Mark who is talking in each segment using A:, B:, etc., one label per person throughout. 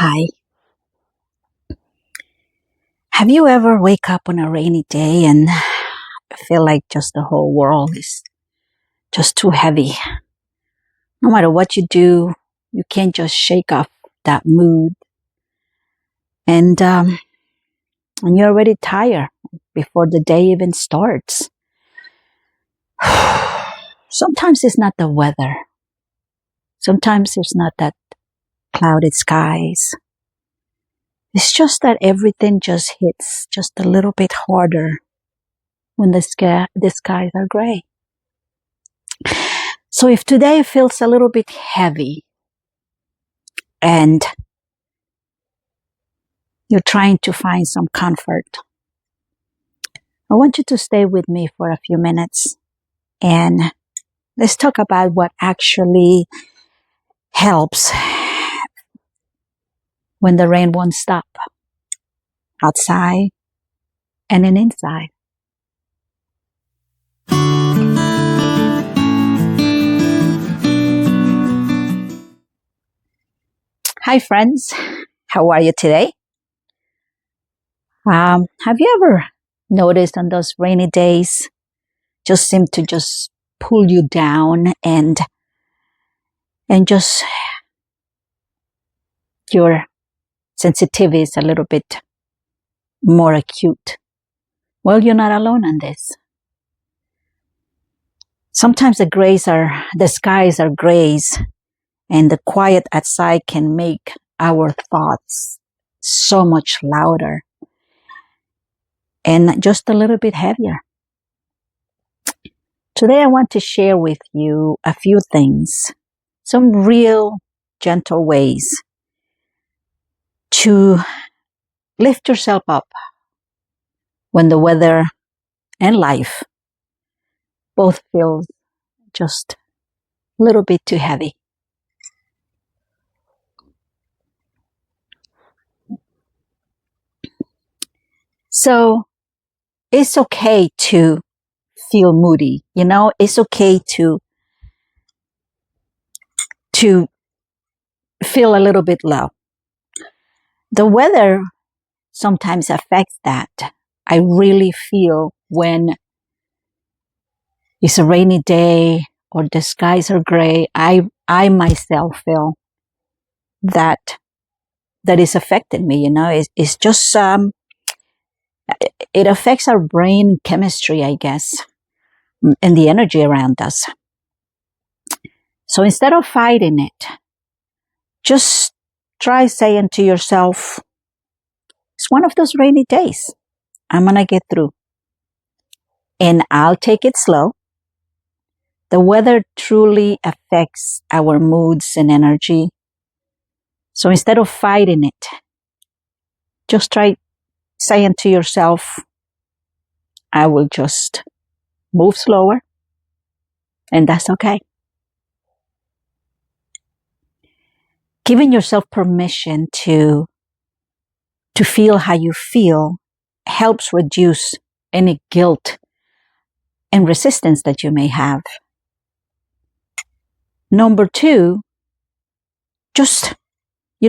A: Hi. Have you ever wake up on a rainy day and feel like just the whole world is just too heavy? No matter what you do, you can't just shake off that mood. And you're already tired before the day even starts. Sometimes it's not the weather. Sometimes it's not that clouded skies. It's just that everything just hits just a little bit harder when the skies are gray. So if today feels a little bit heavy and you're trying to find some comfort, I want you to stay with me for a few minutes and let's talk about what actually helps when the rain won't stop, outside and then inside. Hi friends, how are you today? Have you ever noticed on those rainy days just seem to just pull you down and just your sensitivity is a little bit more acute? Well, you're not alone on this. Sometimes the skies are grays and the quiet outside can make our thoughts so much louder and just a little bit heavier. Today I want to share with you a few things, some real gentle ways to lift yourself up when the weather and life both feel just a little bit too heavy. So it's okay to feel moody, it's okay to feel a little bit low. The weather sometimes affects that. I really feel when it's a rainy day or the skies are gray, I myself feel that is affecting me, it's just, it affects our brain chemistry, I guess, and the energy around us. So instead of fighting it, just try saying to yourself, it's one of those rainy days. I'm going to get through. And I'll take it slow. The weather truly affects our moods and energy. So instead of fighting it, just try saying to yourself, I will just move slower. And that's okay. Giving yourself permission to feel how you feel helps reduce any guilt and resistance that you may have. Number 2,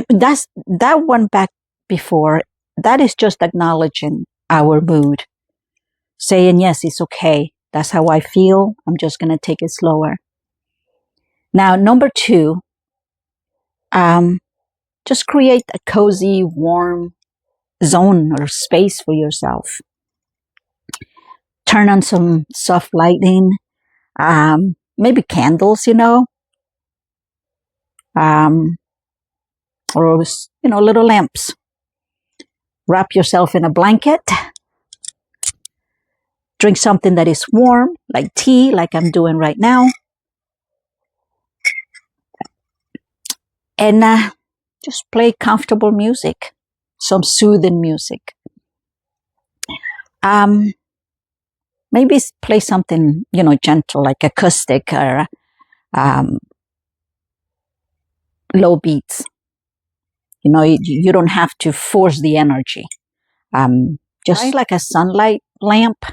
A: that's that one back before, that is just acknowledging our mood. Saying, yes, it's okay. That's how I feel. I'm just going to take it slower. Now, number 2, just create a cozy, warm zone or space for yourself. Turn on some soft lighting, maybe candles, or, little lamps. Wrap yourself in a blanket. Drink something that is warm, like tea, like I'm doing right now. And just play comfortable music, some soothing music. Maybe play something, gentle, like acoustic or low beats. You don't have to force the energy. Just like a sunlight lamp.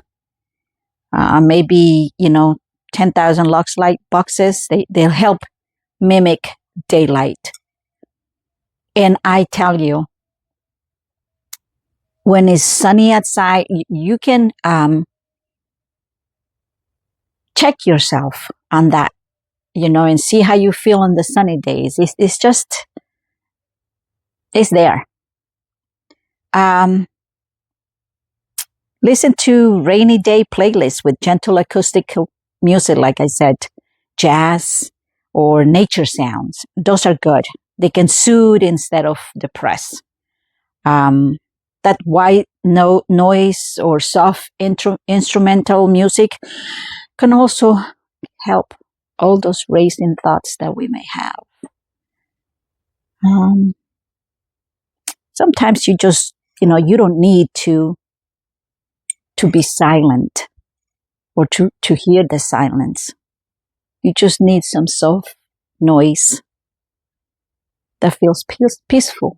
A: Maybe, 10,000 lux light boxes. They'll help mimic daylight. And I tell you, when it's sunny outside, you can check yourself on that, and see how you feel on the sunny days. It's just, it's there. Listen to rainy day playlists with gentle acoustic music, like I said, jazz or nature sounds. Those are good. They can soothe instead of depress. That white noise or soft instrumental music can also help all those racing thoughts that we may have. Sometimes you just, you don't need to be silent or to hear the silence. You just need some soft noise that feels peaceful.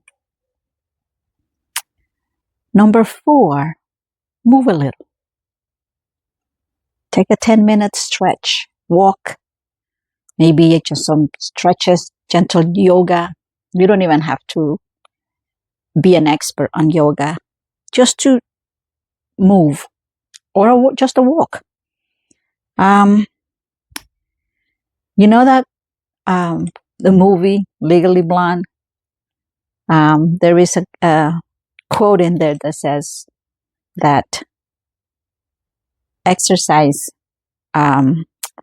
A: Number 4, move a little. Take a 10-minute stretch, walk, maybe just some stretches, gentle yoga. You don't even have to be an expert on yoga, just to move, or just a walk. You know that the movie Legally Blonde? There is a quote in there that says that exercise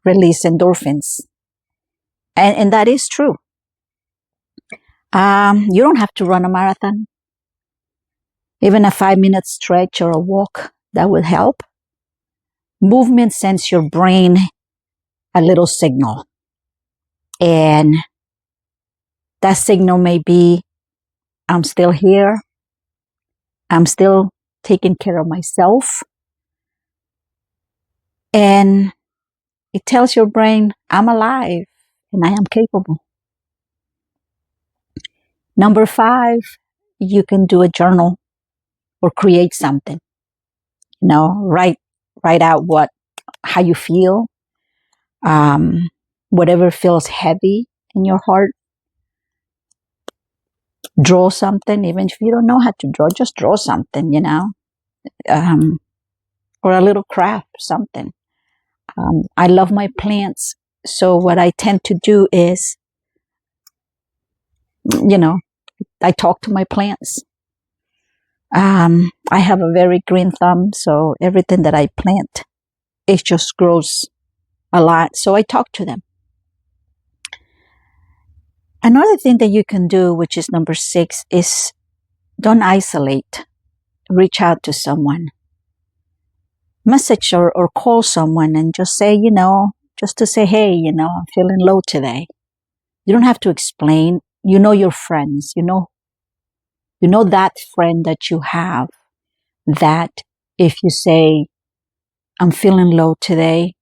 A: release endorphins, and that is true. You don't have to run a marathon. Even a 5-minute stretch or a walk, that will help. Movement sends your brain a little signal, and that signal may be, I'm still here, I'm still taking care of myself, and it tells your brain, I'm alive and I am capable. Number 5, you can do a journal or create something. Write out how you feel, whatever feels heavy in your heart. Draw something, even if you don't know how to draw, just draw something, or a little craft, something. I love my plants, so what I tend to do is, I talk to my plants. I have a very green thumb, so everything that I plant, it just grows a lot, so I talk to them. Another thing that you can do, which is number 6, is don't isolate. Reach out to someone. Message or call someone and just say, just to say, hey, I'm feeling low today. You don't have to explain. You know your friends. You know that friend that you have, that if you say, I'm feeling low today,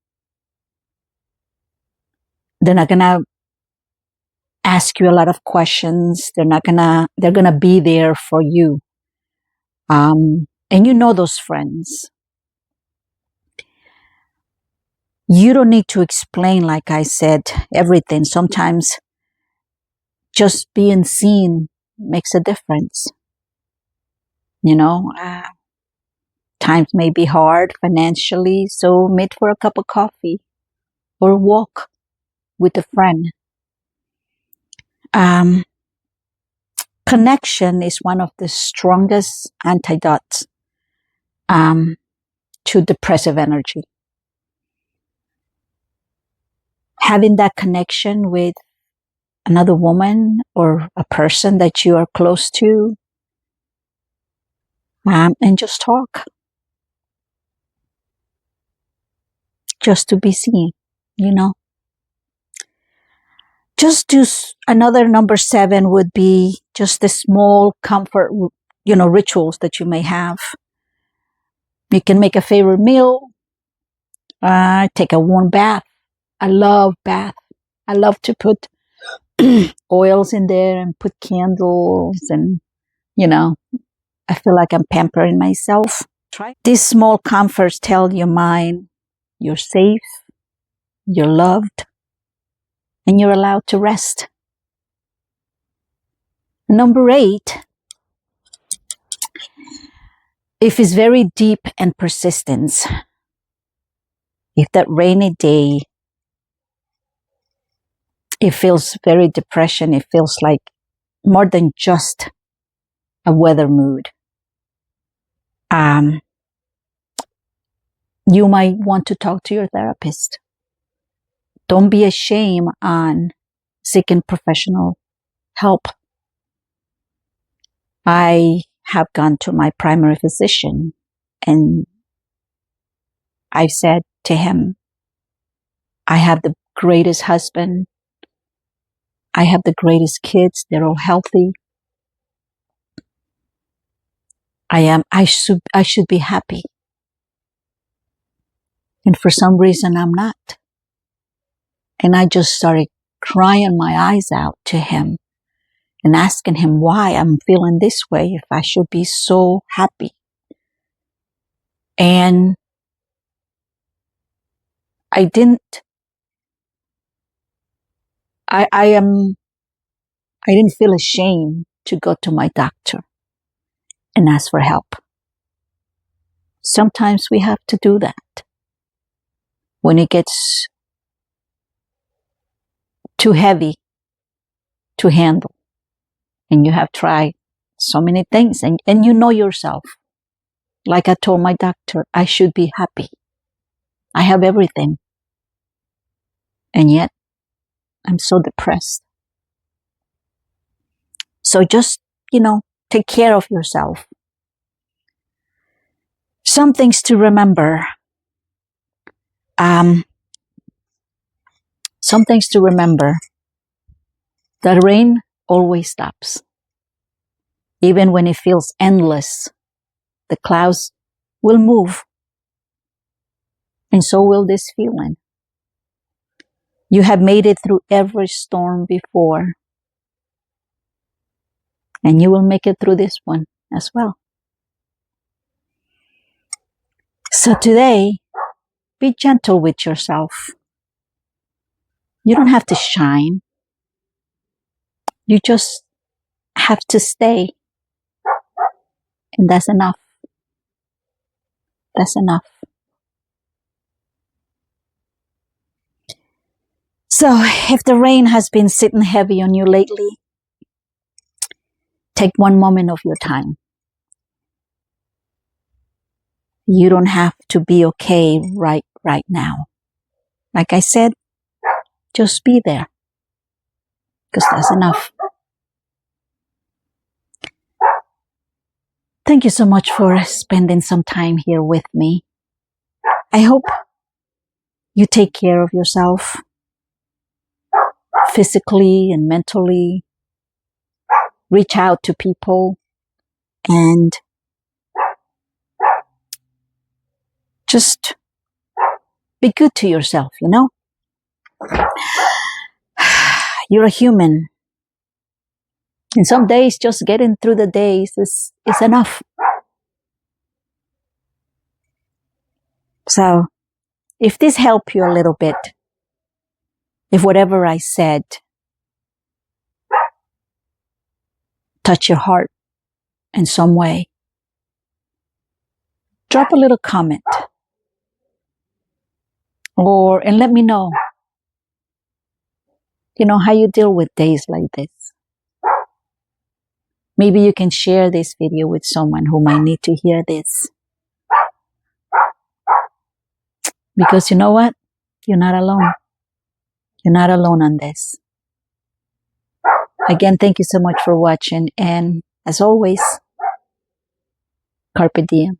A: they're not going to ask you a lot of questions. They're going to be there for you. And you know those friends. You don't need to explain, like I said, everything. Sometimes just being seen makes a difference. Times may be hard financially, so meet for a cup of coffee or walk with a friend. Connection is one of the strongest antidotes to depressive energy. Having that connection with another woman or a person that you are close to, and just talk. Just to be seen, Just do another number 7 would be just the small comfort, rituals that you may have. You can make a favorite meal, take a warm bath. I love bath. I love to put oils in there and put candles, and, I feel like I'm pampering myself. These small comforts tell your mind you're safe, you're loved, and you're allowed to rest. Number 8, if it's very deep and persistent, if that rainy day, it feels very depression, it feels like more than just a weather mood, you might want to talk to your therapist. Don't be ashamed on seeking professional help. I have gone to my primary physician and I said to him, I have the greatest husband. I have the greatest kids. They're all healthy. I should be happy. And for some reason I'm not. And I just started crying my eyes out to him and asking him why I'm feeling this way if I should be so happy. And I didn't feel ashamed to go to my doctor and ask for help. Sometimes we have to do that. When it gets too heavy to handle and you have tried so many things and you know yourself. Like I told my doctor, I should be happy. I have everything. And yet I'm so depressed. So just, take care of yourself. Some things to remember. Some things to remember. The rain always stops. Even when it feels endless, the clouds will move. And so will this feeling. You have made it through every storm before. And you will make it through this one as well. So today, be gentle with yourself. You don't have to shine. You just have to stay. And that's enough. That's enough. So if the rain has been sitting heavy on you lately, take one moment of your time. You don't have to be okay right now. Like I said, just be there. Because that's enough. Thank you so much for spending some time here with me. I hope you take care of yourself physically and mentally. Reach out to people and just be good to yourself, You're a human. And some days just getting through the days is enough. So if this helped you a little bit, if whatever I said touched your heart in some way, drop a little comment and let me know, how you deal with days like this. Maybe you can share this video with someone who might need to hear this. Because you know what? You're not alone. You're not alone on this. Again, thank you so much for watching. And as always, carpe diem.